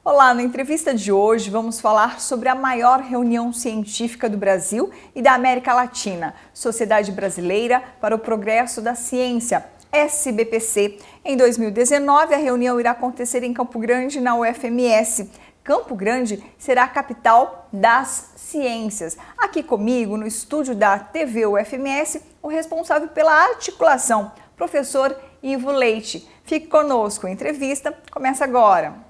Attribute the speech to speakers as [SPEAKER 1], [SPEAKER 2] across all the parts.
[SPEAKER 1] Olá, na entrevista de hoje vamos falar sobre a maior reunião científica do Brasil e da América Latina, Sociedade Brasileira para o Progresso da Ciência, SBPC. Em 2019, a reunião irá acontecer em Campo Grande, na UFMS. Campo Grande será a capital das ciências. Aqui comigo, no estúdio da TV UFMS, o responsável pela articulação, professor Ivo Leite. Fique conosco, a entrevista começa agora.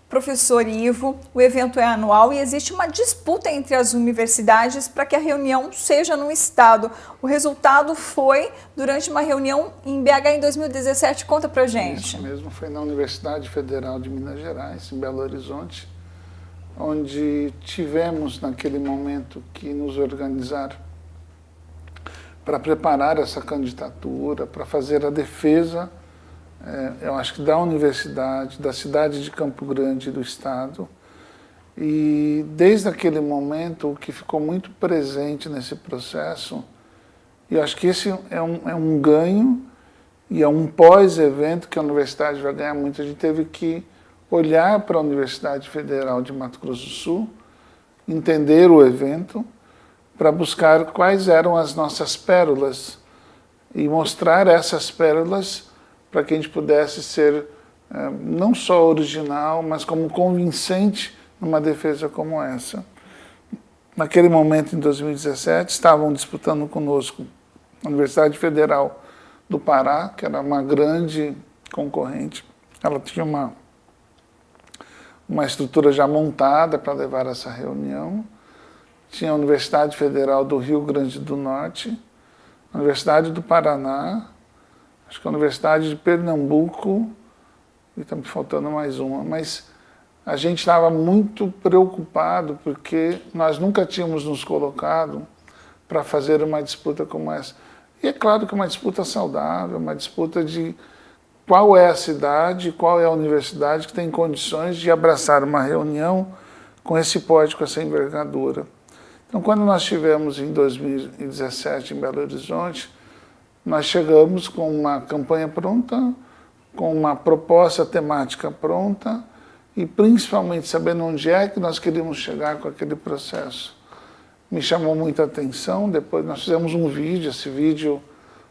[SPEAKER 1] Professor Ivo, o evento é anual e existe uma disputa entre as universidades para que a reunião seja no estado. O resultado foi durante uma reunião em BH em 2017. Conta pra gente.
[SPEAKER 2] Isso mesmo, foi na Universidade Federal de Minas Gerais, em Belo Horizonte, onde tivemos naquele momento que nos organizar para preparar essa candidatura, para fazer a defesa, eu acho que da universidade, da cidade de Campo Grande do estado. E desde aquele momento, o que ficou muito presente nesse processo, e eu acho que esse é um ganho e é um pós-evento que a universidade vai ganhar muito. A gente teve que olhar para a Universidade Federal de Mato Grosso do Sul, entender o evento, para buscar quais eram as nossas pérolas e mostrar essas pérolas para que a gente pudesse ser não só original, mas como convincente numa defesa como essa. Naquele momento, em 2017, estavam disputando conosco a Universidade Federal do Pará, que era uma grande concorrente. Ela tinha uma estrutura já montada para levar essa reunião. Tinha a Universidade Federal do Rio Grande do Norte, a Universidade do Paraná, acho que a Universidade de Pernambuco, e está me faltando mais uma, mas a gente estava muito preocupado porque nós nunca tínhamos nos colocado para fazer uma disputa como essa. E é claro que uma disputa saudável, uma disputa de qual é a cidade, qual é a universidade que tem condições de abraçar uma reunião com esse porte, com essa envergadura. Então, quando nós estivemos em 2017 em Belo Horizonte, nós chegamos com uma campanha pronta, com uma proposta temática pronta e principalmente sabendo onde é que nós queríamos chegar com aquele processo. Me chamou muita atenção, depois nós fizemos um vídeo, esse vídeo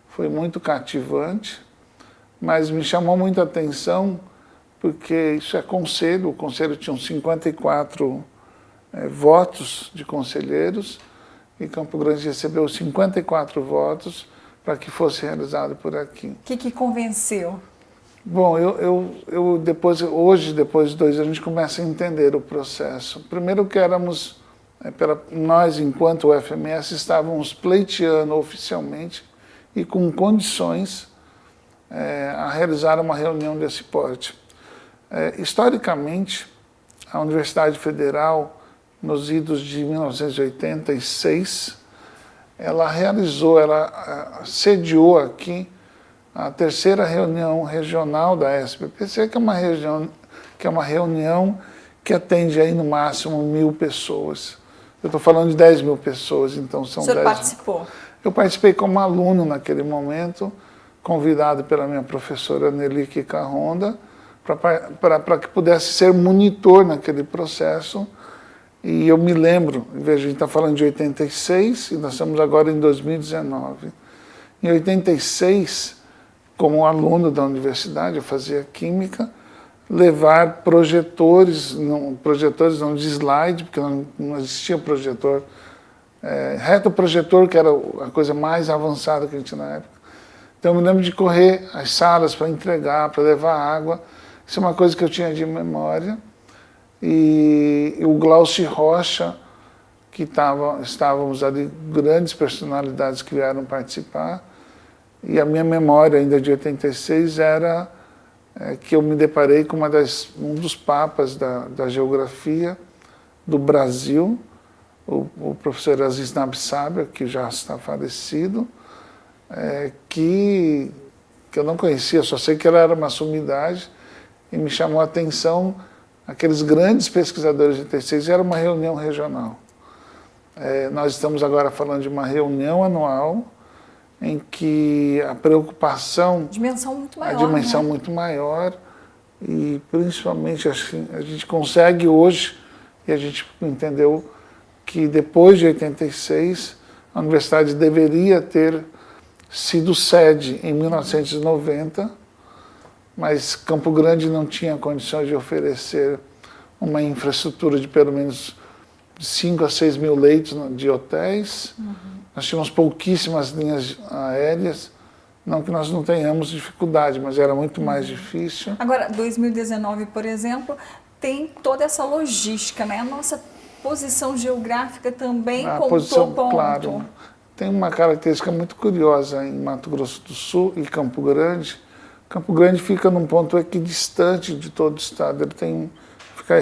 [SPEAKER 2] foi muito cativante, mas me chamou muita atenção porque isso é conselho, o conselho tinha uns 54 votos de conselheiros e Campo Grande recebeu 54 votos para que fosse realizado por aqui.
[SPEAKER 1] O que convenceu?
[SPEAKER 2] Bom, hoje, depois de 2 anos, a gente começa a entender o processo. Primeiro que nós, enquanto UFMS, estávamos pleiteando oficialmente e com condições a realizar uma reunião desse porte. Historicamente, a Universidade Federal, nos idos de 1986, ela sediou aqui a 3ª reunião regional da SBPC, que é uma reunião que atende aí no máximo 1.000 pessoas. Eu estou falando de 10 mil pessoas, então são 10 mil. O senhor
[SPEAKER 1] participou?
[SPEAKER 2] Eu participei como aluno naquele momento, convidado pela minha professora Nelly Carronda, para que pudesse ser monitor naquele processo. E eu me lembro, veja, a gente está falando de 86 e nós estamos agora em 2019. Em 86, como aluno da universidade, eu fazia química, levar projetores não de slide, porque não existia projetor, retroprojetor, que era a coisa mais avançada que a gente tinha na época. Então eu me lembro de correr as salas para entregar, para levar água. Isso é uma coisa que eu tinha de memória. E o Glaucio Rocha, que estávamos ali, grandes personalidades que vieram participar, e a minha memória ainda de 86 era que eu me deparei com um dos papas da geografia do Brasil, o professor Aziz Nabsabia, que já está falecido, que que eu não conhecia, só sei que ela era uma sumidade, e me chamou a atenção aqueles grandes pesquisadores de T6, era uma reunião regional. Nós estamos agora falando de uma reunião anual, em que a preocupação...
[SPEAKER 1] Dimensão muito maior,
[SPEAKER 2] a dimensão, né? Muito maior, e principalmente assim, a gente consegue hoje, e a gente entendeu que depois de 86, a universidade deveria ter sido sede em 1990, mas Campo Grande não tinha condições de oferecer uma infraestrutura de pelo menos 5 a 6 mil leitos de hotéis. Nós tínhamos pouquíssimas linhas aéreas, não que nós não tenhamos dificuldade, mas era muito mais difícil.
[SPEAKER 1] Agora, 2019, por exemplo, tem toda essa logística, né? A nossa posição geográfica também contou ponto.
[SPEAKER 2] Claro, tem uma característica muito curiosa em Mato Grosso do Sul e Campo Grande. Campo Grande fica num ponto equidistante de todo o estado, ele fica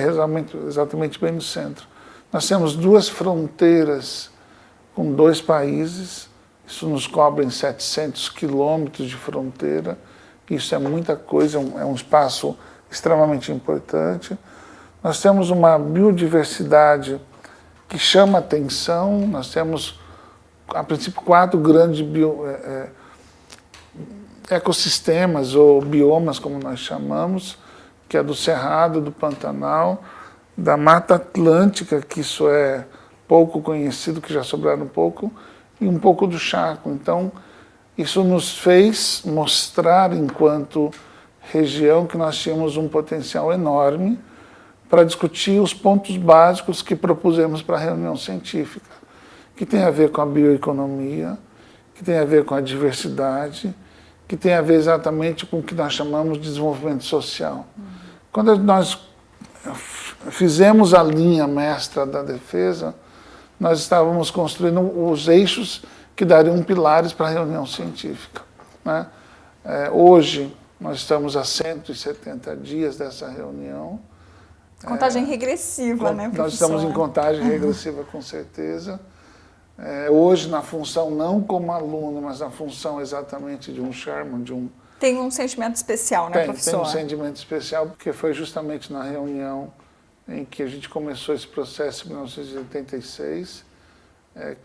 [SPEAKER 2] exatamente bem no centro. Nós temos 2 fronteiras com 2 países, isso nos cobre em 700 quilômetros de fronteira, isso é muita coisa, é um espaço extremamente importante. Nós temos uma biodiversidade que chama atenção, nós temos, a princípio, 4 grandes ecossistemas ou biomas, como nós chamamos, que é do Cerrado, do Pantanal, da Mata Atlântica, que isso é pouco conhecido, que já sobraram um pouco, e um pouco do Chaco. Então, isso nos fez mostrar, enquanto região, que nós tínhamos um potencial enorme para discutir os pontos básicos que propusemos para a reunião científica, que tem a ver com a bioeconomia, que tem a ver com a diversidade, que tem a ver exatamente com o que nós chamamos de desenvolvimento social. Quando nós fizemos a linha mestra da defesa, nós estávamos construindo os eixos que dariam pilares para a reunião científica, né? Hoje, nós estamos a 170 dias dessa reunião.
[SPEAKER 1] Contagem regressiva, né, professor?
[SPEAKER 2] Nós estamos em contagem regressiva, com certeza. Hoje, na função, não como aluno, mas na função exatamente de um Sherman, de um...
[SPEAKER 1] Tem um sentimento especial, né, professor?
[SPEAKER 2] Tem um sentimento especial, porque foi justamente na reunião em que a gente começou esse processo em 1986,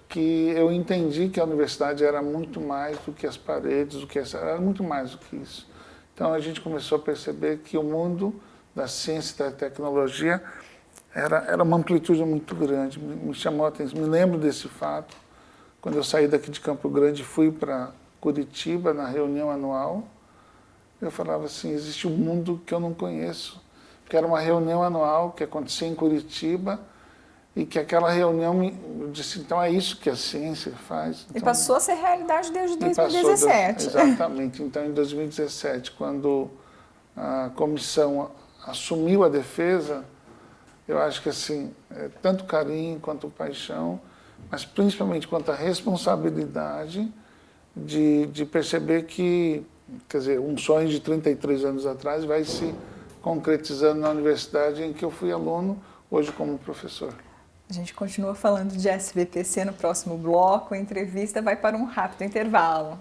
[SPEAKER 2] que eu entendi que a universidade era muito mais do que as paredes, era muito mais do que isso. Então a gente começou a perceber que o mundo da ciência e da tecnologia era uma amplitude muito grande, me chamou a atenção. Me lembro desse fato, quando eu saí daqui de Campo Grande e fui para Curitiba, na reunião anual, eu falava assim, existe um mundo que eu não conheço, que era uma reunião anual que acontecia em Curitiba, e que aquela reunião eu disse, então é isso que a ciência faz. Então,
[SPEAKER 1] e passou a ser realidade desde 2017.
[SPEAKER 2] Exatamente. Então, em 2017, quando a comissão assumiu a defesa, eu acho que assim, tanto carinho quanto paixão, mas principalmente quanto a responsabilidade de perceber que, quer dizer, um sonho de 33 anos atrás vai se concretizando na universidade em que eu fui aluno, hoje como professor.
[SPEAKER 1] A gente continua falando de SBPC no próximo bloco. A entrevista vai para um rápido intervalo.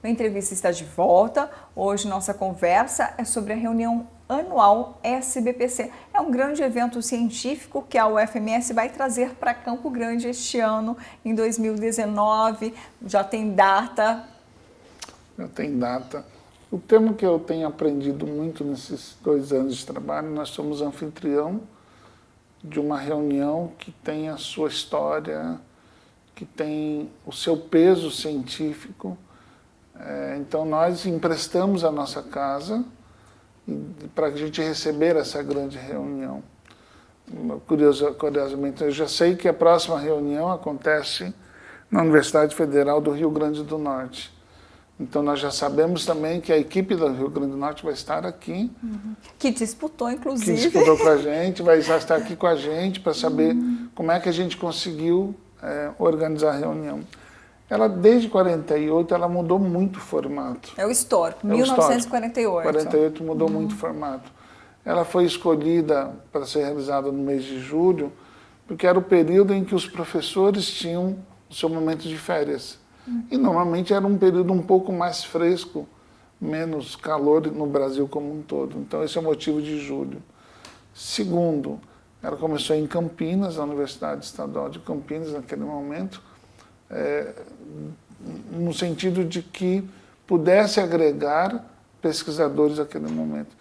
[SPEAKER 1] A entrevista está de volta. Hoje nossa conversa é sobre a reunião anual SBPC. É um grande evento científico que a UFMS vai trazer para Campo Grande este ano, em 2019. Já tem data?
[SPEAKER 2] Já tem data. O termo que eu tenho aprendido muito nesses 2 anos de trabalho, nós somos anfitrião de uma reunião que tem a sua história, que tem o seu peso científico. Então nós emprestamos a nossa casa para a gente receber essa grande reunião. Curiosamente, eu já sei que a próxima reunião acontece na Universidade Federal do Rio Grande do Norte. Então nós já sabemos também que a equipe do Rio Grande do Norte vai estar aqui.
[SPEAKER 1] Que disputou, inclusive.
[SPEAKER 2] Que disputou com a gente, vai estar aqui com a gente para saber como é que a gente conseguiu organizar a reunião. Ela, desde 48, ela mudou muito o formato.
[SPEAKER 1] É o histórico,
[SPEAKER 2] É o histórico.
[SPEAKER 1] 1948.
[SPEAKER 2] 48 mudou muito o formato. Ela foi escolhida para ser realizada no mês de julho, porque era o período em que os professores tinham o seu momento de férias. E normalmente era um período um pouco mais fresco, menos calor no Brasil como um todo. Então esse é o motivo de julho. Segundo, ela começou em Campinas, na Universidade Estadual de Campinas, naquele momento, no sentido de que pudesse agregar pesquisadores naquele momento.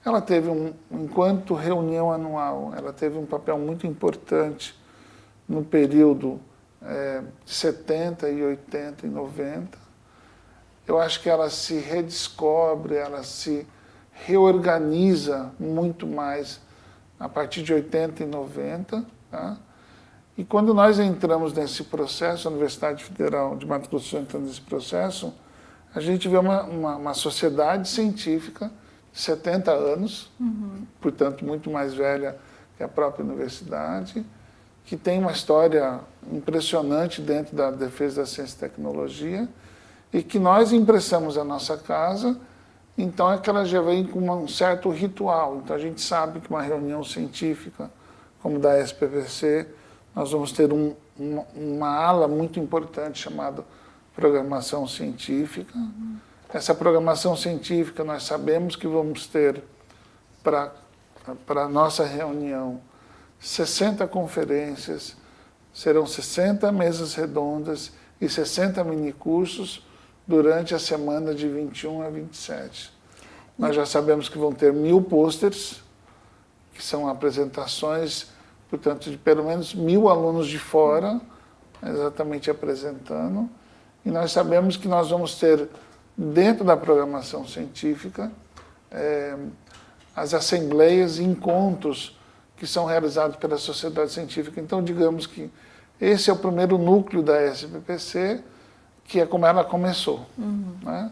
[SPEAKER 2] Ela teve, enquanto reunião anual, ela teve um papel muito importante no período de 70 e 80 e 90. Eu acho que ela se redescobre, ela se reorganiza muito mais a partir de 80 e 90. Tá? E quando nós entramos nesse processo, a Universidade Federal de Mato Grosso entrando nesse processo, a gente vê uma sociedade científica de 70 anos, portanto muito mais velha que a própria universidade, que tem uma história impressionante dentro da defesa da ciência e tecnologia, e que nós emprestamos a nossa casa, então é que ela já vem com um certo ritual. Então a gente sabe que uma reunião científica, como da SBPC, nós vamos ter uma ala muito importante chamada programação científica. Essa programação científica nós sabemos que vamos ter para a nossa reunião 60 conferências, serão 60 mesas redondas e 60 minicursos durante a semana de 21 a 27. Nós já sabemos que vão ter 1000 pôsteres, que são apresentações, portanto, de pelo menos 1000 alunos de fora, exatamente apresentando. E nós sabemos que nós vamos ter, dentro da programação científica, as assembleias e encontros que são realizados pela sociedade científica. Então, digamos que esse é o primeiro núcleo da SBPC, que é como ela começou. Né?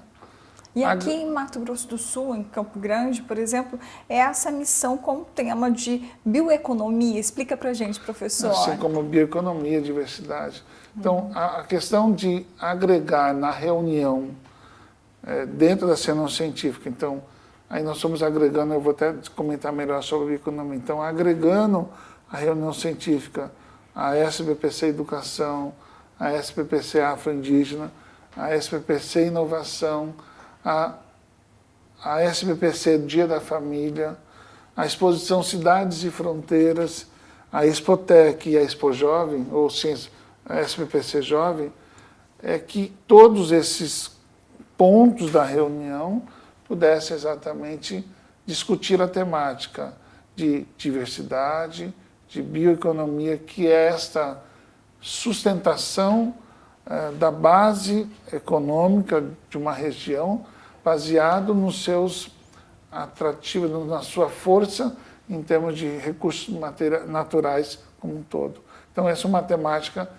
[SPEAKER 1] E aqui em Mato Grosso do Sul, em Campo Grande, por exemplo, é essa missão com o tema de bioeconomia. Explica para a gente, professor.
[SPEAKER 2] Assim como bioeconomia, diversidade. Então, a questão de agregar na reunião, dentro da cena científica, então, aí nós estamos agregando, eu vou até comentar melhor sobre a bioeconomia, então, agregando a reunião científica, a SBPC Educação, a SBPC Afro-Indígena, a SBPC Inovação, a SBPC Dia da Família, a exposição Cidades e Fronteiras, a Expotec e a Expo Jovem, ou a SBPC Jovem, é que todos esses pontos da reunião pudessem exatamente discutir a temática de diversidade, de bioeconomia, que é esta sustentação da base econômica de uma região, baseado nos seus atrativos, na sua força em termos de recursos naturais como um todo. Então essa é uma temática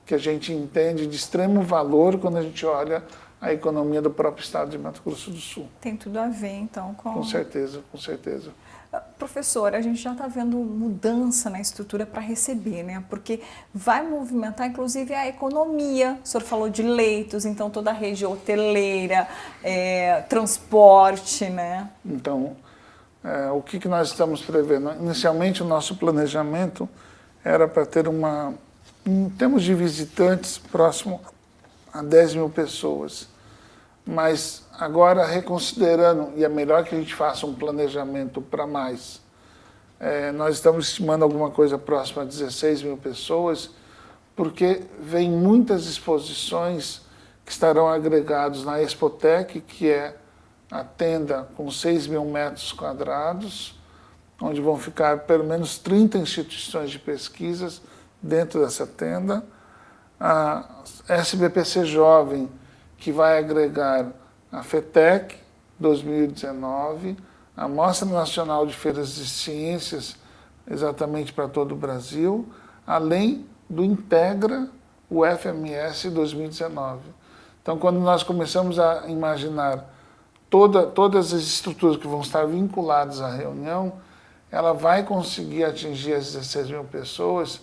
[SPEAKER 2] que a gente entende de extremo valor quando a gente olha a economia do próprio estado de Mato Grosso do Sul.
[SPEAKER 1] Tem tudo a ver, então, com...
[SPEAKER 2] Com certeza, com certeza.
[SPEAKER 1] Professor, a gente já está vendo mudança na estrutura para receber, né? Porque vai movimentar, inclusive, a economia. O senhor falou de leitos, então toda a rede hoteleira, transporte, né?
[SPEAKER 2] Então, o que nós estamos prevendo? Inicialmente, o nosso planejamento era para ter em termos de visitantes, próximo a 10.000 pessoas. Mas agora, reconsiderando, e é melhor que a gente faça um planejamento para mais, nós estamos estimando alguma coisa próxima a 16.000 pessoas, porque vem muitas exposições que estarão agregados na Expotec, que é a tenda com 6.000 metros quadrados, onde vão ficar pelo menos 30 instituições de pesquisas dentro dessa tenda. A SBPC Jovem, que vai agregar a FETEC 2019, a Mostra Nacional de Feiras de Ciências, exatamente para todo o Brasil, além do Integra, o FMS 2019. Então, quando nós começamos a imaginar todas as estruturas que vão estar vinculadas à reunião, ela vai conseguir atingir as 16.000 pessoas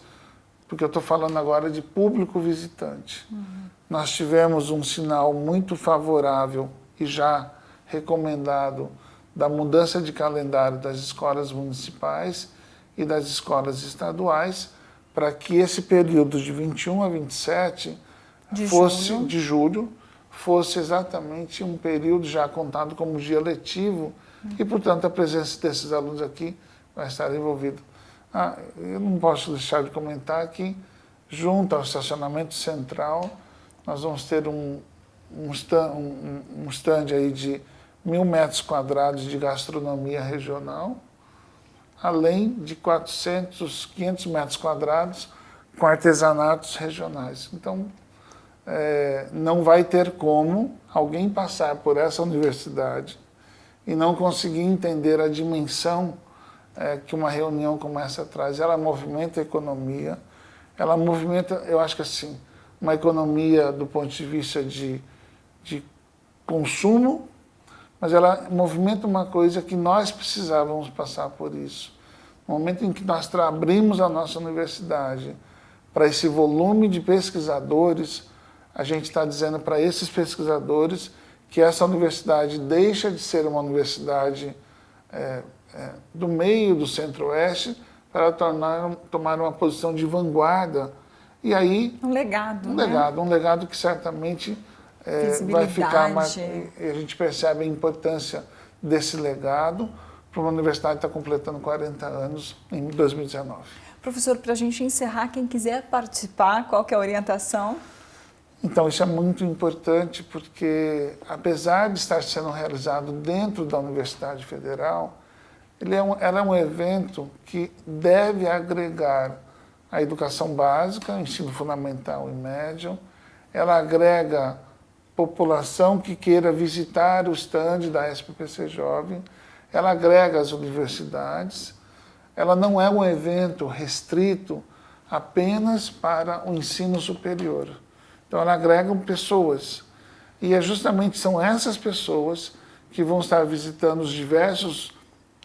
[SPEAKER 2] porque eu estou falando agora de público visitante. Nós tivemos um sinal muito favorável e já recomendado da mudança de calendário das escolas municipais e das escolas estaduais, para que esse período de 21 a 27 de julho fosse exatamente um período já contado como dia letivo e, portanto, a presença desses alunos aqui vai estar envolvida. Eu não posso deixar de comentar que, junto ao estacionamento central, nós vamos ter um stand aí de 1.000 metros quadrados de gastronomia regional, além de 500 metros quadrados com artesanatos regionais. Então, não vai ter como alguém passar por essa universidade e não conseguir entender a dimensão que uma reunião como essa traz. Ela movimenta a economia, ela movimenta, eu acho que assim, uma economia do ponto de vista de consumo, mas ela movimenta uma coisa que nós precisávamos passar por isso. No momento em que nós abrimos a nossa universidade para esse volume de pesquisadores, a gente está dizendo para esses pesquisadores que essa universidade deixa de ser uma universidade do meio do centro-oeste para tomar uma posição de vanguarda. E aí...
[SPEAKER 1] Um legado,
[SPEAKER 2] um legado que certamente vai ficar... E a gente percebe a importância desse legado para uma universidade que está completando 40 anos em 2019.
[SPEAKER 1] Professor, para a gente encerrar, quem quiser participar, qual que é a orientação?
[SPEAKER 2] Então, isso é muito importante porque, apesar de estar sendo realizado dentro da Universidade Federal, ela é um evento que deve agregar a educação básica, o ensino fundamental e médio, ela agrega população que queira visitar o stand da SBPC Jovem, ela agrega as universidades, ela não é um evento restrito apenas para o ensino superior. Então, ela agrega pessoas. E justamente são essas pessoas que vão estar visitando os diversos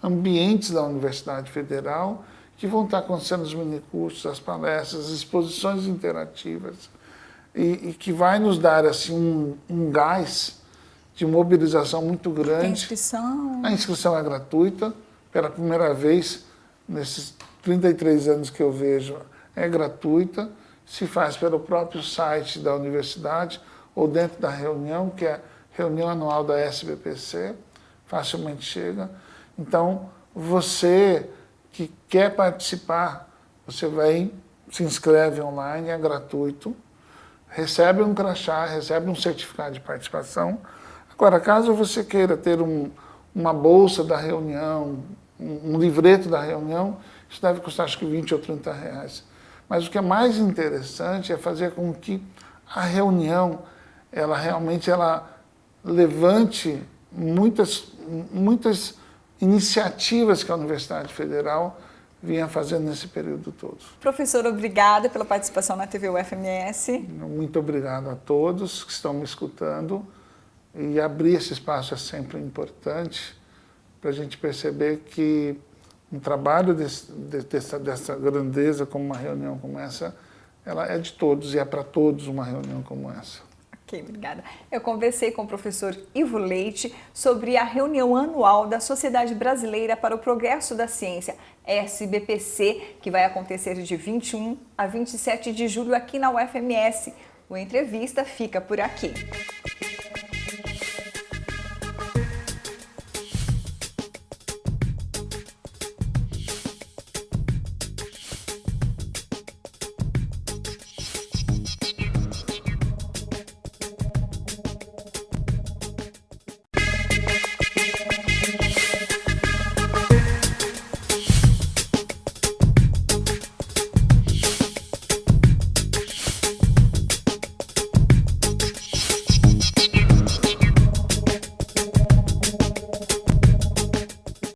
[SPEAKER 2] ambientes da Universidade Federal, que vão estar acontecendo os minicursos, as palestras, as exposições interativas, e que vai nos dar assim, um gás de mobilização muito grande. A inscrição é gratuita, pela primeira vez, nesses 33 anos que eu vejo, é gratuita, se faz pelo próprio site da universidade ou dentro da reunião, que é a reunião anual da SBPC, facilmente chega. Então, você que quer participar, você se inscreve online, é gratuito, recebe um crachá, recebe um certificado de participação. Agora, caso você queira ter uma bolsa da reunião, um livreto da reunião, isso deve custar acho que 20 ou 30 reais. Mas o que é mais interessante é fazer com que a reunião, ela realmente levante muitas iniciativas que a Universidade Federal vinha fazendo nesse período todo.
[SPEAKER 1] Professor, obrigada pela participação na TV UFMS.
[SPEAKER 2] Muito obrigado a todos que estão me escutando. E abrir esse espaço é sempre importante para a gente perceber que um trabalho dessa grandeza, como uma reunião como essa, ela é de todos e é para todos uma reunião como essa.
[SPEAKER 1] Ok, obrigada. Eu conversei com o professor Ivo Leite sobre a reunião anual da Sociedade Brasileira para o Progresso da Ciência, SBPC, que vai acontecer de 21 a 27 de julho aqui na UFMS. O Entrevista fica por aqui.